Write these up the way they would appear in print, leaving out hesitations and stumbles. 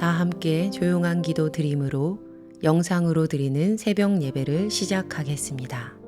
다 함께 조용한 기도 드림으로 영상으로 드리는 새벽 예배를 시작하겠습니다.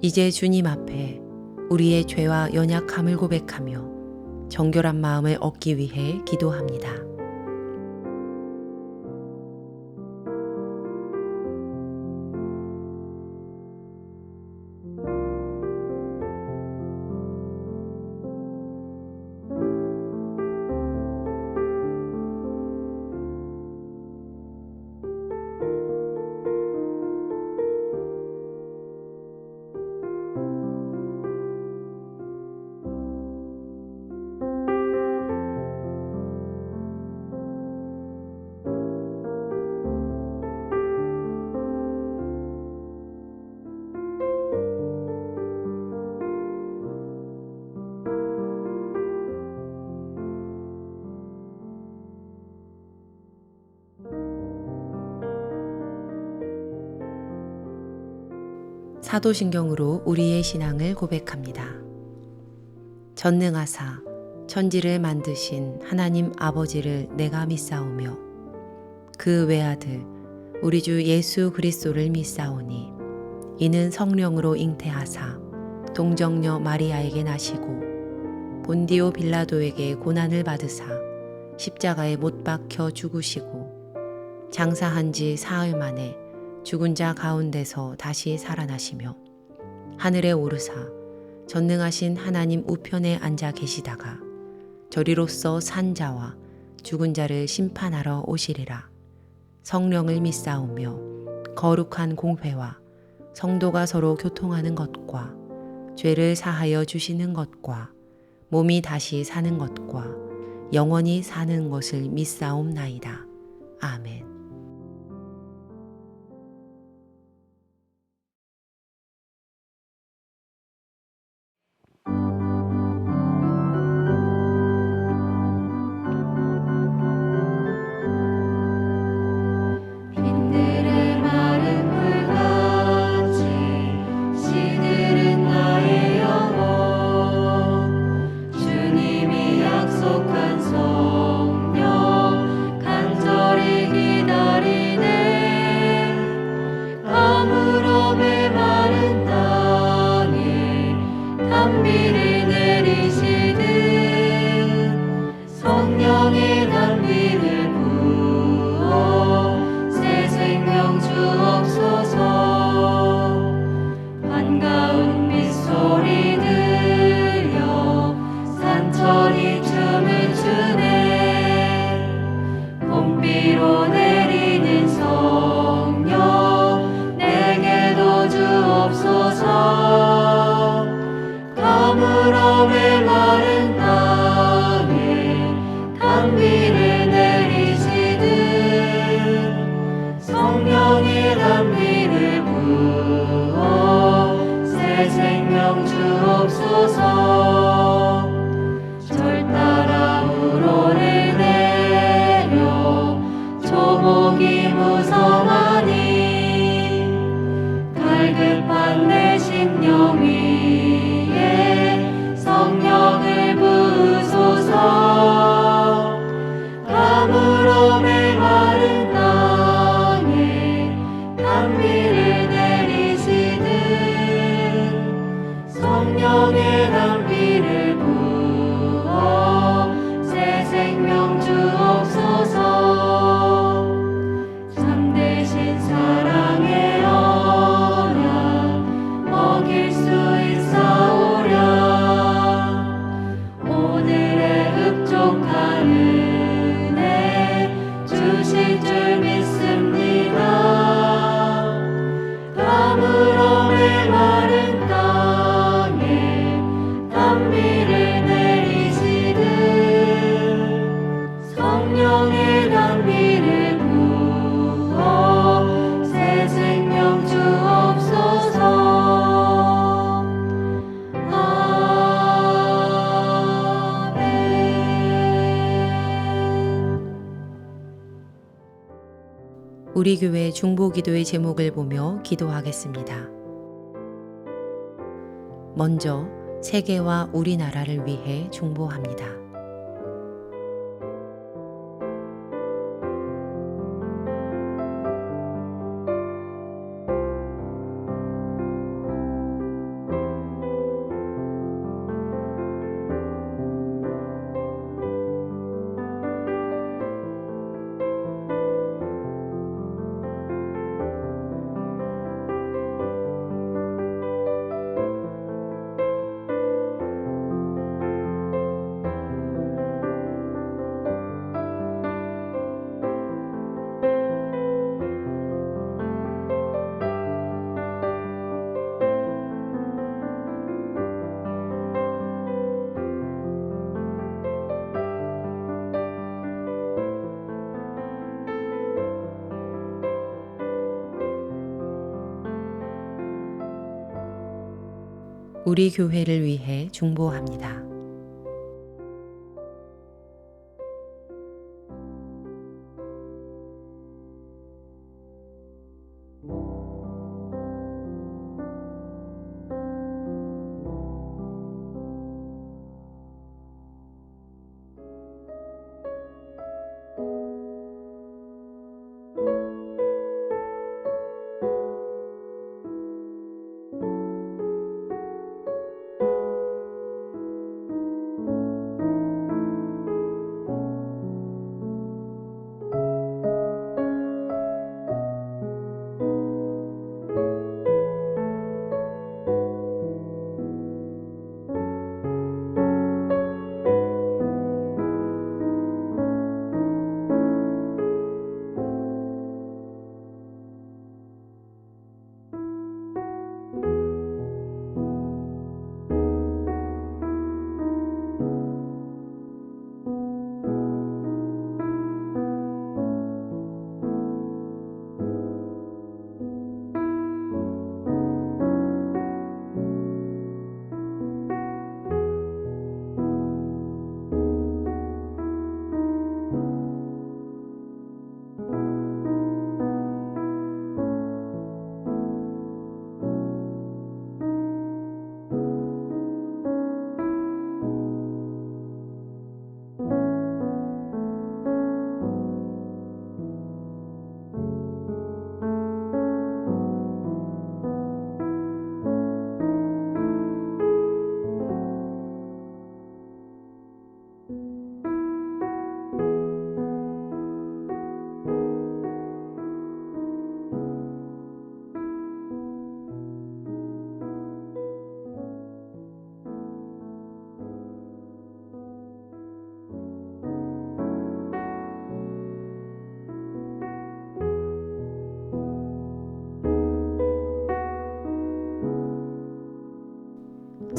이제 주님 앞에 우리의 죄와 연약함을 고백하며 정결한 마음을 얻기 위해 기도합니다. 사도신경으로 우리의 신앙을 고백합니다. 전능하사 천지를 만드신 하나님 아버지를 내가 믿사오며 그 외아들 우리 주 예수 그리스도를 믿사오니 이는 성령으로 잉태하사 동정녀 마리아에게 나시고 본디오 빌라도에게 고난을 받으사 십자가에 못 박혀 죽으시고 장사한 지 사흘 만에 죽은 자 가운데서 다시 살아나시며 하늘에 오르사 전능하신 하나님 우편에 앉아 계시다가 저리로서 산 자와 죽은 자를 심판하러 오시리라. 성령을 믿사오며 거룩한 공회와 성도가 서로 교통하는 것과 죄를 사하여 주시는 것과 몸이 다시 사는 것과 영원히 사는 것을 믿사옵나이다. 아멘. 새 생명 주옵소서. 잠든 우리 교회 중보기도의 제목을 보며 기도하겠습니다. 먼저 세계와 우리나라를 위해 중보합니다. 우리 교회를 위해 중보합니다.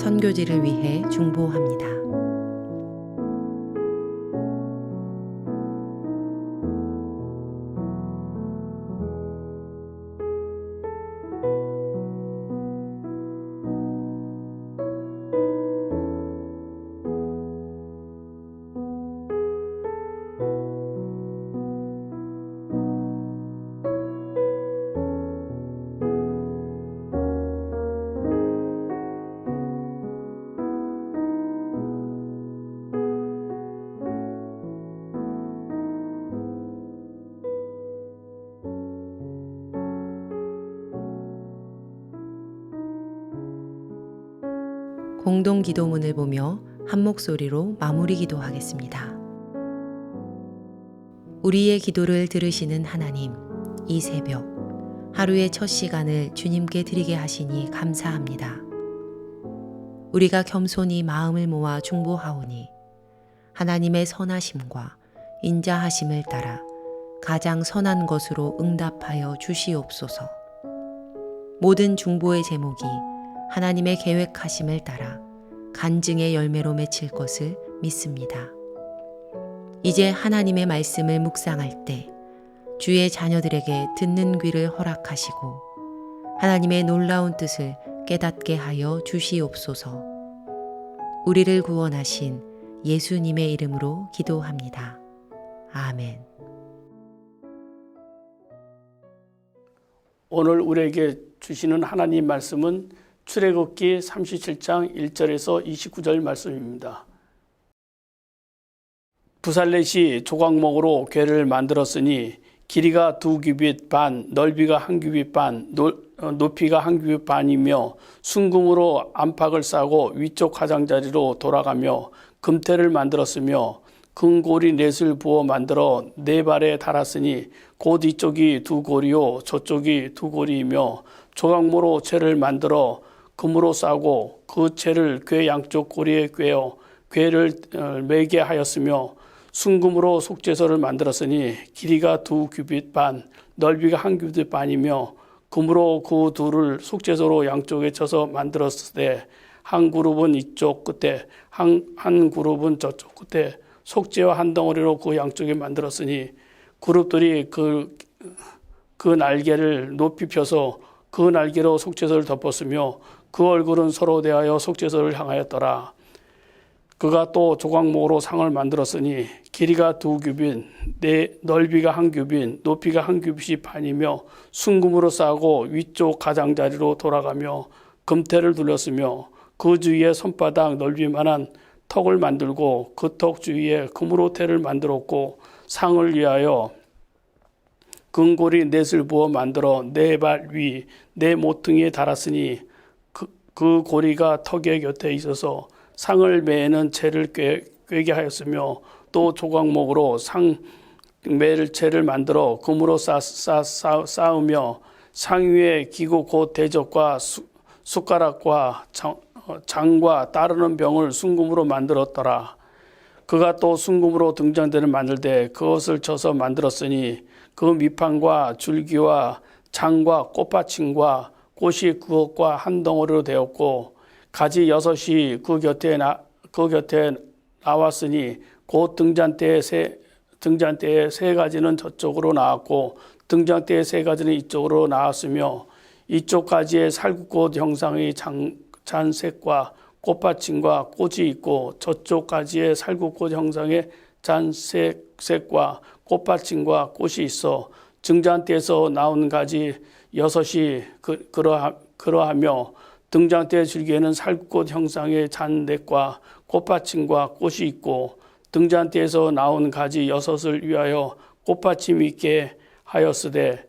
선교지를 위해 중보합니다. 공동 기도문을 보며 한 목소리로 마무리 기도하겠습니다. 우리의 기도를 들으시는 하나님, 이 새벽 하루의 첫 시간을 주님께 드리게 하시니 감사합니다. 우리가 겸손히 마음을 모아 중보하오니 하나님의 선하심과 인자하심을 따라 가장 선한 것으로 응답하여 주시옵소서. 모든 중보의 제목이 하나님의 계획하심을 따라 간증의 열매로 맺힐 것을 믿습니다. 이제 하나님의 말씀을 묵상할 때 주의 자녀들에게 듣는 귀를 허락하시고 하나님의 놀라운 뜻을 깨닫게 하여 주시옵소서. 우리를 구원하신 예수님의 이름으로 기도합니다. 아멘. 오늘 우리에게 주시는 하나님 말씀은 출애굽기 37장 1절에서 29절 말씀입니다. 부살렛이 조각목으로 궤를 만들었으니 길이가 2규빗 반, 넓이가 1규빗 반, 높이가 1규빗 반이며 순금으로 안팎을 싸고 위쪽 가장자리로 돌아가며 금태를 만들었으며 금고리 넷을 부어 만들어 4발에 달았으니 곧 이쪽이 2고리요 저쪽이 2고리이며 조각모로 채를 만들어 금으로 싸고 그 채를 궤 양쪽 고리에 꿰어 궤를 매게 하였으며 순금으로 속죄소를 만들었으니 길이가 2규빗 반, 넓이가 1규빗 반이며 금으로 그 둘을 속죄소로 양쪽에 쳐서 만들었을 때 한 그룹은 이쪽 끝에 한 그룹은 저쪽 끝에 속죄와 한 덩어리로 그 양쪽에 만들었으니 그룹들이 그 날개를 높이 펴서 그 날개로 속죄소를 덮었으며 그 얼굴은 서로 대하여 속죄소를 향하였더라. 그가 또 조각목으로 상을 만들었으니 길이가 2규빗, 넓이가 1규빗, 높이가 1규빗이 반이며 순금으로 싸고 위쪽 가장자리로 돌아가며 금태를 둘렀으며 그 주위에 손바닥 넓이만한 턱을 만들고 그 턱 주위에 금으로 태를 만들었고 상을 위하여 금고리 넷을 부어 만들어 4발 위, 4모퉁이에 달았으니 그 고리가 턱의 곁에 있어서 상을 매는 채를 꿰게 하였으며 또 조각목으로 상 매를 채를 만들어 금으로 쌓으며 상 위에 기구 곧 대접과 숟가락과 장과 따르는 병을 순금으로 만들었더라. 그가 또 순금으로 등잔대를 만들되 그것을 쳐서 만들었으니 그 밑판과 줄기와 장과 꽃받침과 꽃이 그것과 한 덩어리로 되었고 가지 6이 그 곁에 나왔으니 곧 등잔대의 3가지는 저쪽으로 나왔고 등잔대의 3가지는 이쪽으로 나왔으며 이쪽 가지에 살구꽃 형상의 잔색과 꽃받침과 꽃이 있고 저쪽 가지에 살구꽃 형상의 잔색과 꽃받침과 꽃이 있어 등잔대에서 나온 가지 6이 그러하며 등잔대 줄기에는 살구꽃 형상의 잔색과 꽃받침과 꽃이 있고 등잔대에서 나온 가지 6을 위하여 꽃받침이 있게 하였으되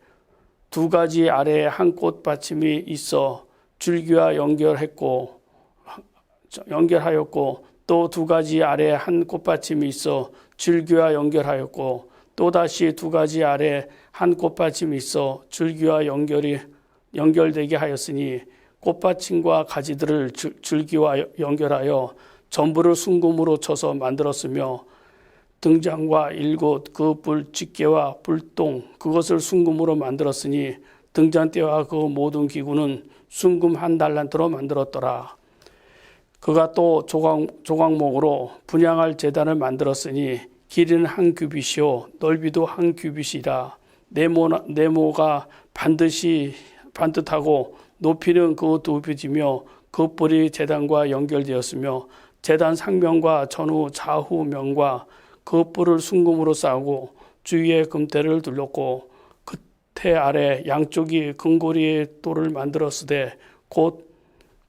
2가지 아래에 한 꽃받침이 있어 줄기와 연결하였고 또 2가지 아래에 한 꽃받침이 있어 줄기와 연결하였고 또다시 2가지 아래에 한 꽃받침이 있어 줄기와 연결되게 하였으니 꽃받침과 가지들을 줄기와 연결하여 전부를 순금으로 쳐서 만들었으며 등장과 일곱 그 불집게와 불똥 그것을 순금으로 만들었으니 등잔대와 그 모든 기구는 순금 1달란트로 만들었더라. 그가 또 조각목으로 분향할 제단을 만들었으니 길이는 1규빗이요 넓이도 1규빗이라. 네모가 반듯하고 높이는 그 2규빗이며 그 뿔이 제단과 연결되었으며 제단 상면과 전후 좌우면과 그 뿔을 순금으로 싸고 주위에 금태를 둘렀고 그 태 아래 양쪽이 금고리의 돌을 만들었으되 곧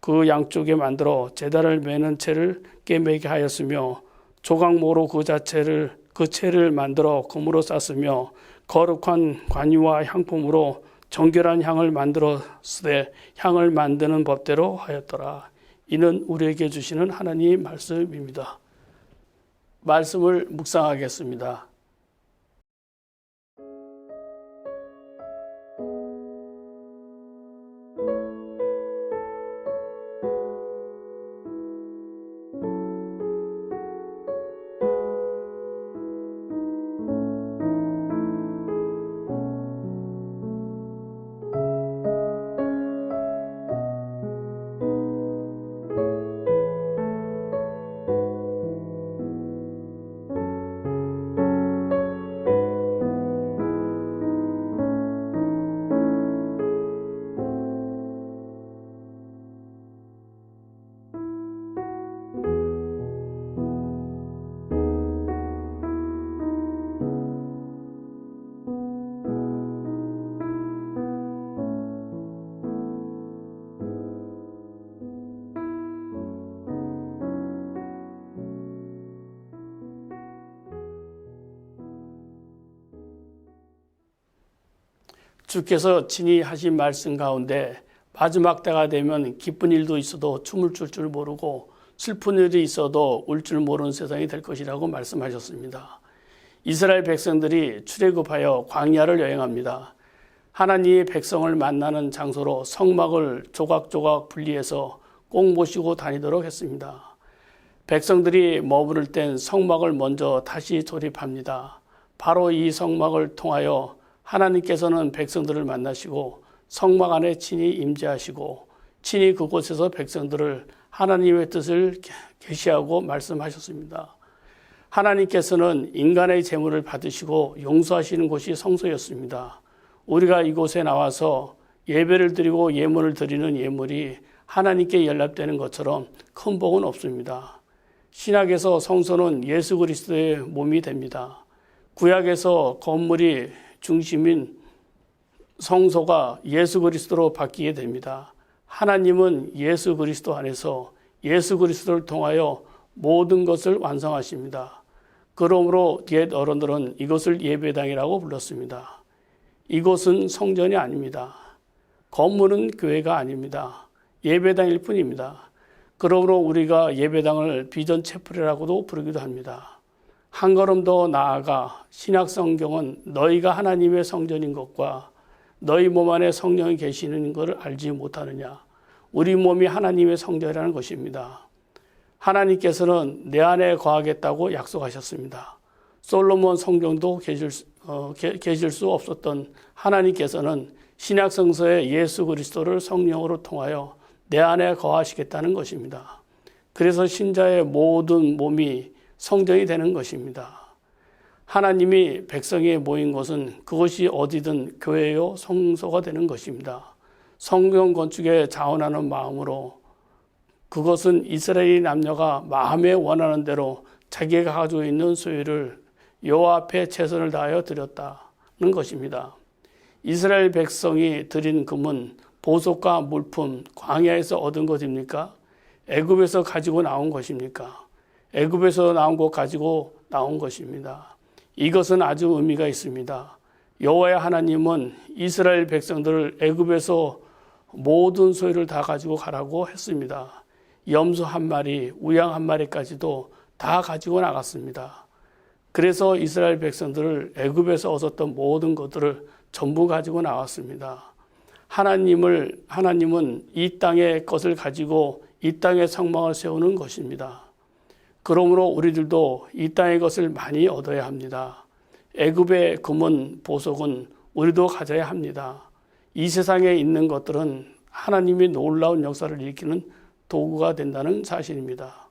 그 양쪽에 만들어 제단을 매는 채를 꿰매게 하였으며 조각모로 그 채를 만들어 금으로 쌌으며 거룩한 관유와 향품으로 정결한 향을 만들었으되 향을 만드는 법대로 하였더라. 이는 우리에게 주시는 하나님의 말씀입니다. 말씀을 묵상하겠습니다. 주께서 친히 하신 말씀 가운데 마지막 때가 되면 기쁜 일도 있어도 춤을 출 줄 모르고 슬픈 일이 있어도 울 줄 모르는 세상이 될 것이라고 말씀하셨습니다. 이스라엘 백성들이 출애굽하여 광야를 여행합니다. 하나님의 백성을 만나는 장소로 성막을 조각조각 분리해서 꼭 모시고 다니도록 했습니다. 백성들이 머무를 땐 성막을 먼저 다시 조립합니다. 바로 이 성막을 통하여 하나님께서는 백성들을 만나시고 성막 안에 친히 임재하시고 친히 그곳에서 백성들을 하나님의 뜻을 계시하고 말씀하셨습니다. 하나님께서는 인간의 재물을 받으시고 용서하시는 곳이 성소였습니다. 우리가 이곳에 나와서 예배를 드리고 예물을 드리는 예물이 하나님께 연락되는 것처럼 큰 복은 없습니다. 신약에서 성소는 예수 그리스도의 몸이 됩니다. 구약에서 건물이 중심인 성소가 예수 그리스도로 바뀌게 됩니다. 하나님은 예수 그리스도 안에서 예수 그리스도를 통하여 모든 것을 완성하십니다. 그러므로 옛 어른들은 이것을 예배당이라고 불렀습니다. 이곳은 성전이 아닙니다. 건물은 교회가 아닙니다. 예배당일 뿐입니다. 그러므로 우리가 예배당을 비전 채플이라고도 부르기도 합니다. 한 걸음 더 나아가 신약 성경은 너희가 하나님의 성전인 것과 너희 몸 안에 성령이 계시는 것을 알지 못하느냐. 우리 몸이 하나님의 성전이라는 것입니다. 하나님께서는 내 안에 거하겠다고 약속하셨습니다. 솔로몬 성경도 계실 수 없었던 하나님께서는 신약 성서에 예수 그리스도를 성령으로 통하여 내 안에 거하시겠다는 것입니다. 그래서 신자의 모든 몸이 성전이 되는 것입니다. 하나님이 백성이 모인 곳은 그것이 어디든 교회요 성소가 되는 것입니다. 성경 건축에 자원하는 마음으로 그것은 이스라엘 남녀가 마음에 원하는 대로 자기가 가지고 있는 소유를 여호와 앞에 최선을 다하여 드렸다는 것입니다. 이스라엘 백성이 드린 금은 보석과 물품, 광야에서 얻은 것입니까? 애굽에서 가지고 나온 것입니까? 애굽에서 나온 것 가지고 나온 것입니다. 이것은 아주 의미가 있습니다. 여호와의 하나님은 이스라엘 백성들을 애굽에서 모든 소유를 다 가지고 가라고 했습니다. 염소 한 마리, 우양 한 마리까지도 다 가지고 나갔습니다. 그래서 이스라엘 백성들을 애굽에서 얻었던 모든 것들을 전부 가지고 나왔습니다. 하나님은 이 땅의 것을 가지고 이 땅의 성막을 세우는 것입니다. 그러므로 우리들도 이 땅의 것을 많이 얻어야 합니다. 애굽의 금은 보석은 우리도 가져야 합니다. 이 세상에 있는 것들은 하나님이 놀라운 역사를 일으키는 도구가 된다는 사실입니다.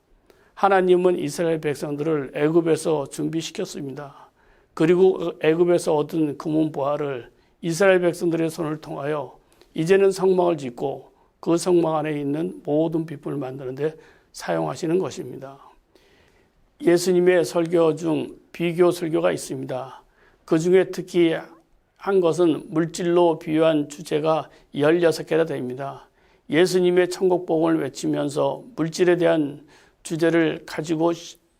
하나님은 이스라엘 백성들을 애굽에서 준비시켰습니다. 그리고 애굽에서 얻은 금은 보화를 이스라엘 백성들의 손을 통하여 이제는 성막을 짓고 그 성막 안에 있는 모든 비품을 만드는 데 사용하시는 것입니다. 예수님의 설교 중 비교 설교가 있습니다. 그 중에 특히 한 것은 물질로 비유한 주제가 16개나 됩니다. 예수님의 천국복음을 외치면서 물질에 대한 주제를 가지고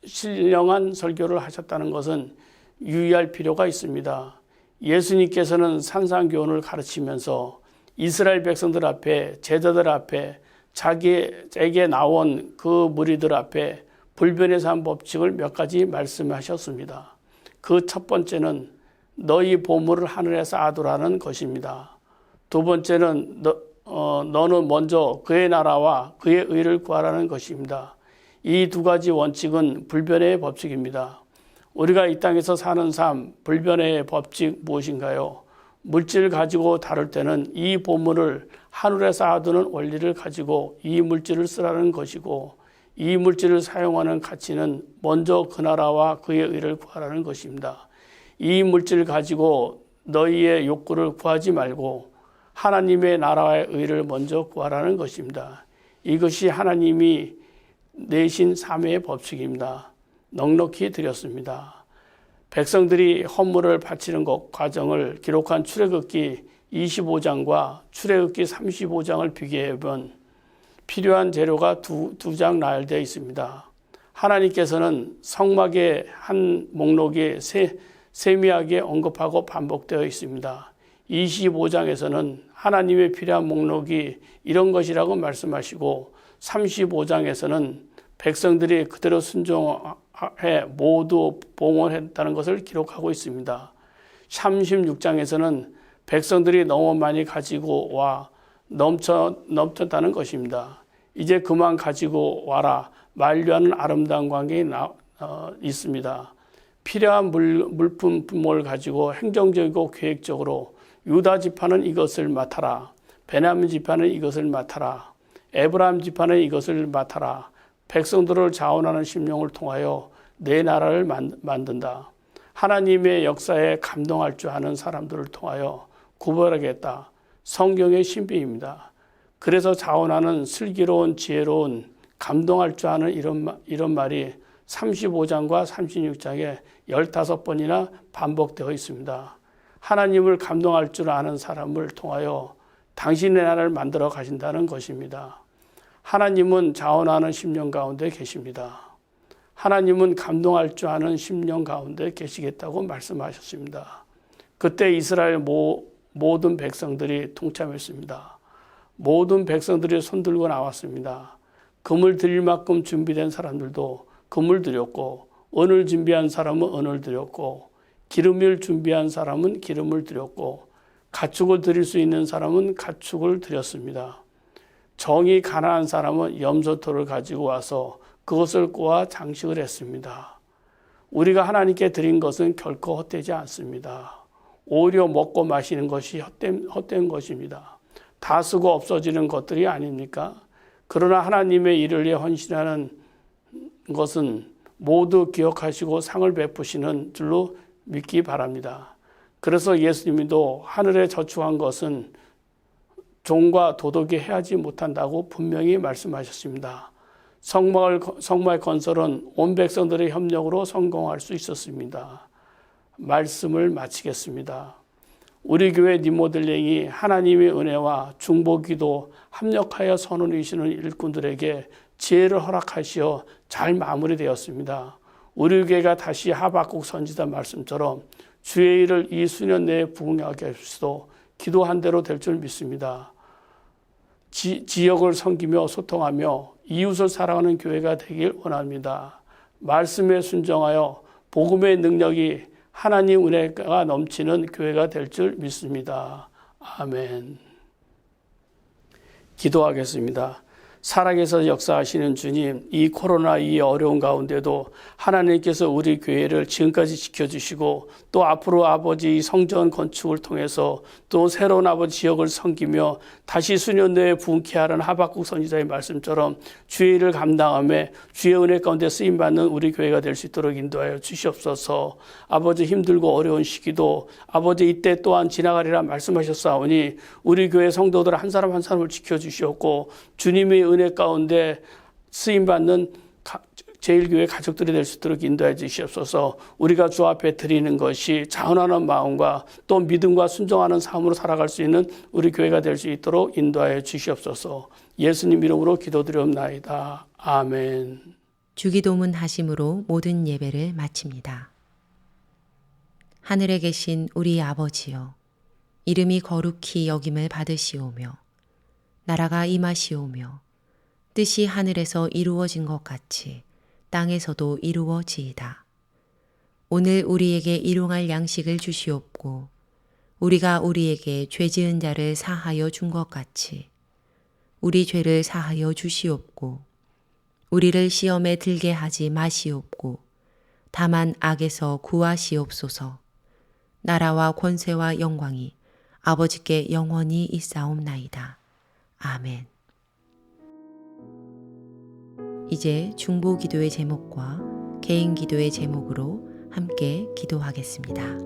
신령한 설교를 하셨다는 것은 유의할 필요가 있습니다. 예수님께서는 산상교훈을 가르치면서 이스라엘 백성들 앞에, 제자들 앞에, 자기에게 나온 그 무리들 앞에 불변의 산 법칙을 몇 가지 말씀하셨습니다. 그 첫 번째는 너희 보물을 하늘에 쌓아두라는 것입니다. 두 번째는 너는 먼저 그의 나라와 그의 의를 구하라는 것입니다. 이 두 가지 원칙은 불변의 법칙입니다. 우리가 이 땅에서 사는 삶, 불변의 법칙 무엇인가요? 물질을 가지고 다룰 때는 이 보물을 하늘에 쌓아두는 원리를 가지고 이 물질을 쓰라는 것이고 이 물질을 사용하는 가치는 먼저 그 나라와 그의 의를 구하라는 것입니다. 이 물질을 가지고 너희의 욕구를 구하지 말고 하나님의 나라의 의를 먼저 구하라는 것입니다. 이것이 하나님이 내신 삶의 법칙입니다. 넉넉히 드렸습니다. 백성들이 헌물을 바치는 것 과정을 기록한 출애굽기 25장과 출애굽기 35장을 비교해보면 필요한 재료가 두 장 나열되어 있습니다. 하나님께서는 성막의 한 목록이 세미하게 언급하고 반복되어 있습니다. 25장에서는 하나님의 필요한 목록이 이런 것이라고 말씀하시고 35장에서는 백성들이 그대로 순종해 모두 봉헌했다는 것을 기록하고 있습니다. 36장에서는 백성들이 너무 많이 가지고 와 넘쳤다는 것입니다. 이제 그만 가지고 와라 만류하는 아름다운 광경이 있습니다. 필요한 물품을 가지고 행정적이고 계획적으로 유다 지파는 이것을 맡아라. 베냐민 지파는 이것을 맡아라. 에브라임 지파는 이것을 맡아라. 백성들을 자원하는 심령을 통하여 내 나라를 만든다. 하나님의 역사에 감동할 줄 아는 사람들을 통하여 구별하겠다. 성경의 신비입니다. 그래서 자원하는 슬기로운 지혜로운 감동할 줄 아는 이런 말이 35장과 36장에 15번이나 반복되어 있습니다. 하나님을 감동할 줄 아는 사람을 통하여 당신의 나라를 만들어 가신다는 것입니다. 하나님은 자원하는 심령 가운데 계십니다. 하나님은 감동할 줄 아는 심령 가운데 계시겠다고 말씀하셨습니다. 그때 이스라엘 모든 백성들이 동참했습니다. 모든 백성들이 손들고 나왔습니다. 금을 드릴 만큼 준비된 사람들도 금을 드렸고, 은을 준비한 사람은 은을 드렸고, 기름을 준비한 사람은 기름을 드렸고, 가축을 드릴 수 있는 사람은 가축을 드렸습니다. 정이 가난한 사람은 염소토를 가지고 와서 그것을 꼬아 장식을 했습니다. 우리가 하나님께 드린 것은 결코 헛되지 않습니다. 오히려 먹고 마시는 것이 헛된 것입니다. 다 쓰고 없어지는 것들이 아닙니까? 그러나 하나님의 일을 위해 헌신하는 것은 모두 기억하시고 상을 베푸시는 줄로 믿기 바랍니다. 그래서 예수님도 하늘에 저축한 것은 종과 도덕이 해하지 못한다고 분명히 말씀하셨습니다. 성막의 건설은 온 백성들의 협력으로 성공할 수 있었습니다. 말씀을 마치겠습니다. 우리 교회 니모델링이 하나님의 은혜와 중보기도 합력하여 선을 이루시는 일꾼들에게 지혜를 허락하시어 잘 마무리되었습니다. 우리 교회가 다시 하박국 선지자 말씀처럼 주의 일을 이 수년 내에 부응하게 하시도 기도한 대로 될 줄 믿습니다. 지역을 섬기며 소통하며 이웃을 사랑하는 교회가 되길 원합니다. 말씀에 순종하여 복음의 능력이 하나님 은혜가 넘치는 교회가 될 줄 믿습니다. 아멘. 기도하겠습니다. 살아계셔 역사하시는 주님, 이 코로나 이 어려운 가운데도 하나님께서 우리 교회를 지금까지 지켜주시고 또 앞으로 아버지 성전 건축을 통해서 또 새로운 아버지 지역을 섬기며 다시 수년 내에 부흥케 하는 하박국 선지자의 말씀처럼 주의 일을 감당하며 주의 은혜 가운데 쓰임받는 우리 교회가 될 수 있도록 인도하여 주시옵소서. 아버지 힘들고 어려운 시기도 아버지 이때 또한 지나가리라 말씀하셨사오니 우리 교회 성도들 한 사람 한 사람을 지켜주시옵고 주님의 은혜 가운데 쓰임받는 제1교회 가족들이 될 수 있도록 인도해 주시옵소서. 우리가 주 앞에 드리는 것이 자원하는 마음과 또 믿음과 순종하는 삶으로 살아갈 수 있는 우리 교회가 될 수 있도록 인도하여 주시옵소서. 예수님 이름으로 기도드리옵나이다. 아멘. 주기도문 하심으로 모든 예배를 마칩니다. 하늘에 계신 우리 아버지여, 이름이 거룩히 여김을 받으시오며 나라가 임하시오며 뜻이 하늘에서 이루어진 것 같이 땅에서도 이루어지이다. 오늘 우리에게 일용할 양식을 주시옵고 우리가 우리에게 죄 지은 자를 사하여 준 것 같이 우리 죄를 사하여 주시옵고 우리를 시험에 들게 하지 마시옵고 다만 악에서 구하시옵소서. 나라와 권세와 영광이 아버지께 영원히 있사옵나이다. 아멘. 이제 중보 기도의 제목과 개인 기도의 제목으로 함께 기도하겠습니다.